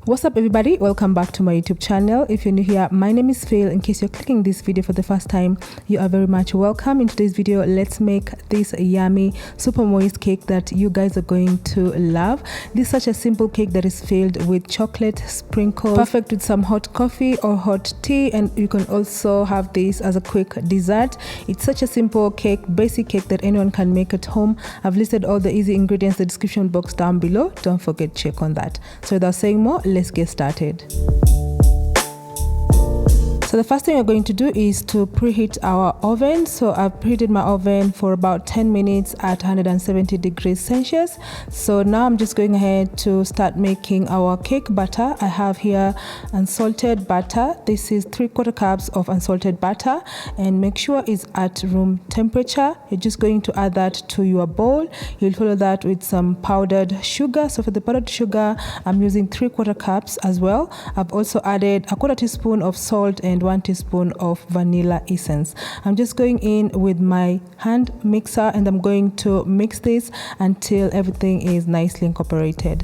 What's up everybody, welcome back to my YouTube channel. If you're new here, my name is Phil. In case you're clicking this video for the first time, you are very much welcome. In today's video, let's make this yummy super moist cake that you guys are going to love. This is such a simple cake that is filled with chocolate sprinkles, perfect with some hot coffee or hot tea, and you can also have this as a quick dessert. It's such a simple cake, basic cake that anyone can make at home. I've listed all the easy ingredients in the description box down below. Don't forget to check on that. So without saying more, let's get started. So the first thing we're going to do is to preheat our oven. So I've preheated my oven for about 10 minutes at 170 degrees Celsius. So now I'm just going ahead to start making our cake batter. I have here unsalted butter. This is 3/4 cups of unsalted butter, and make sure it's at room temperature. You're just going to add that to your bowl. You'll follow that with some powdered sugar. So for the powdered sugar, I'm using 3/4 cups as well. I've also added a 1/4 teaspoon of salt and 1 teaspoon of vanilla essence. I'm just going in with my hand mixer and I'm going to mix this until everything is nicely incorporated.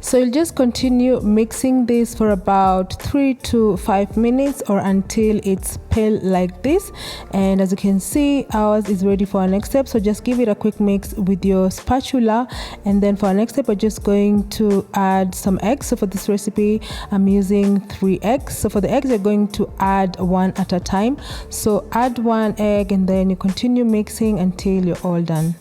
So you'll just continue mixing this for about 3 to 5 minutes or until it's pale like this. And as you can see, ours is ready for our next step. So just give it a quick mix with your spatula. And then for our next step, we're just going to add some eggs. So for this recipe, I'm using 3 eggs. So for the eggs, you're going to add 1 at a time. So add 1 egg and then you continue mixing until you're all done.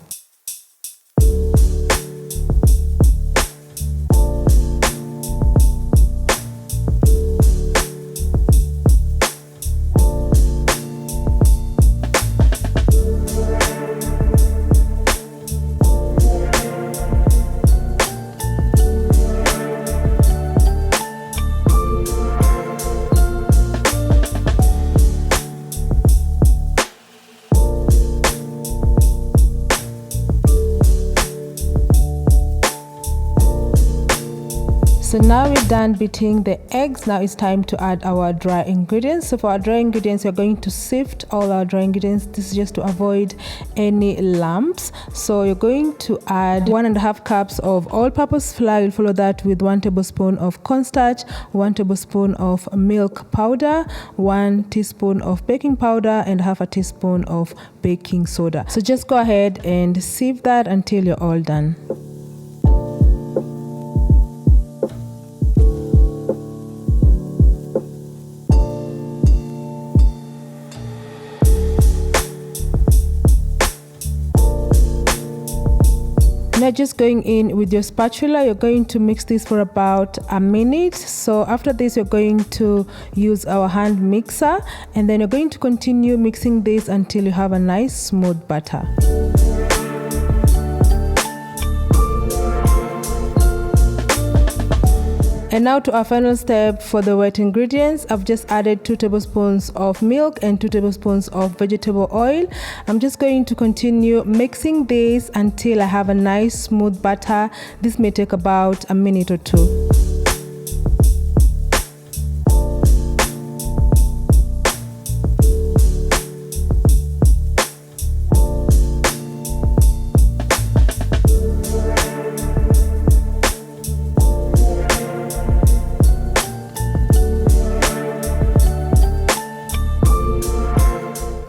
So now we're done beating the eggs. Now it's time to add our dry ingredients. So for our dry ingredients, we're going to sift all our dry ingredients. This is just to avoid any lumps. So you're going to add 1.5 cups of all-purpose flour. You'll follow that with 1 tablespoon of cornstarch, 1 tablespoon of milk powder, 1 teaspoon of baking powder, and 1/2 teaspoon of baking soda. So just go ahead and sieve that until you're all done. Now just going in with your spatula, you're going to mix this for about a minute. So after this, you're going to use our hand mixer and then you're going to continue mixing this until you have a nice smooth batter. And now to our final step for the wet ingredients. I've just added 2 tablespoons of milk and 2 tablespoons of vegetable oil. I'm just going to continue mixing this until I have a nice smooth batter. This may take about a minute or 2.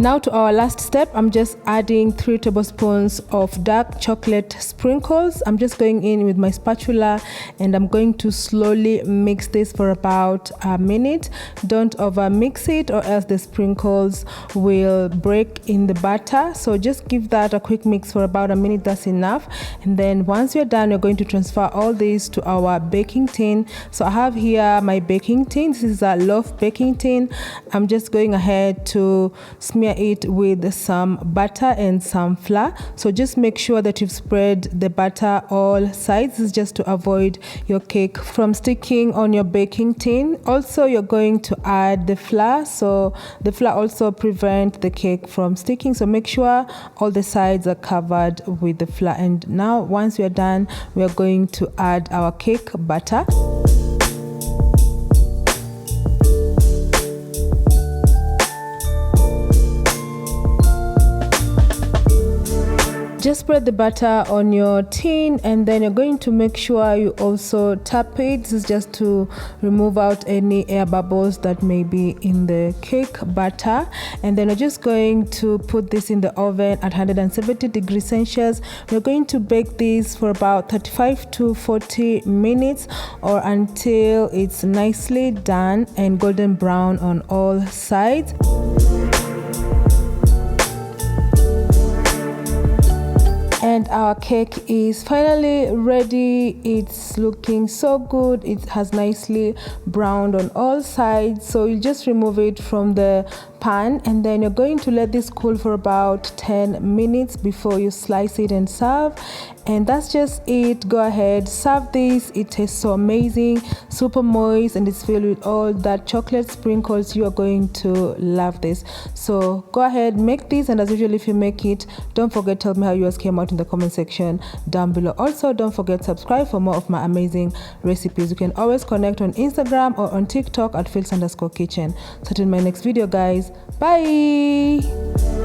Now to our last step, I'm just adding 3 tablespoons of dark chocolate sprinkles. I'm just going in with my spatula and I'm going to slowly mix this for about a minute. Don't over mix it or else the sprinkles will break in the batter. So just give that a quick mix for about a minute, that's enough. And then once you're done, you're going to transfer all this to our baking tin. So I have here my baking tin. This is a loaf baking tin. I'm just going ahead to smear it with some butter and some flour. So just make sure that you've spread the butter all sides. This is just to avoid your cake from sticking on your baking tin. Also, you're going to add the flour. So the flour also prevents the cake from sticking. So make sure all the sides are covered with the flour. And now once we are done, we are going to add our cake batter. just spread the butter on your tin, and then you're going to make sure you also tap it. This is just to remove out any air bubbles that may be in the cake batter. And then we're just going to put this in the oven at 170 degrees Celsius. We're going to bake this for about 35 to 40 minutes, or until it's nicely done and golden brown on all sides. And our cake is finally ready. It's looking so good. It has nicely browned on all sides. So you just remove it from the pan, and then you're going to let this cool for about 10 minutes before you slice it and serve. And that's just it. Go ahead, serve this. It tastes so amazing, super moist, and it's filled with all that chocolate sprinkles. You are going to love this. So go ahead, make this, and as usual, if you make it, don't forget to tell me how yours came out in the comment section down below. Also, don't forget to subscribe for more of my amazing recipes. You can always connect on Instagram or on TikTok at Phils_kitchen. So till my next video, guys, bye.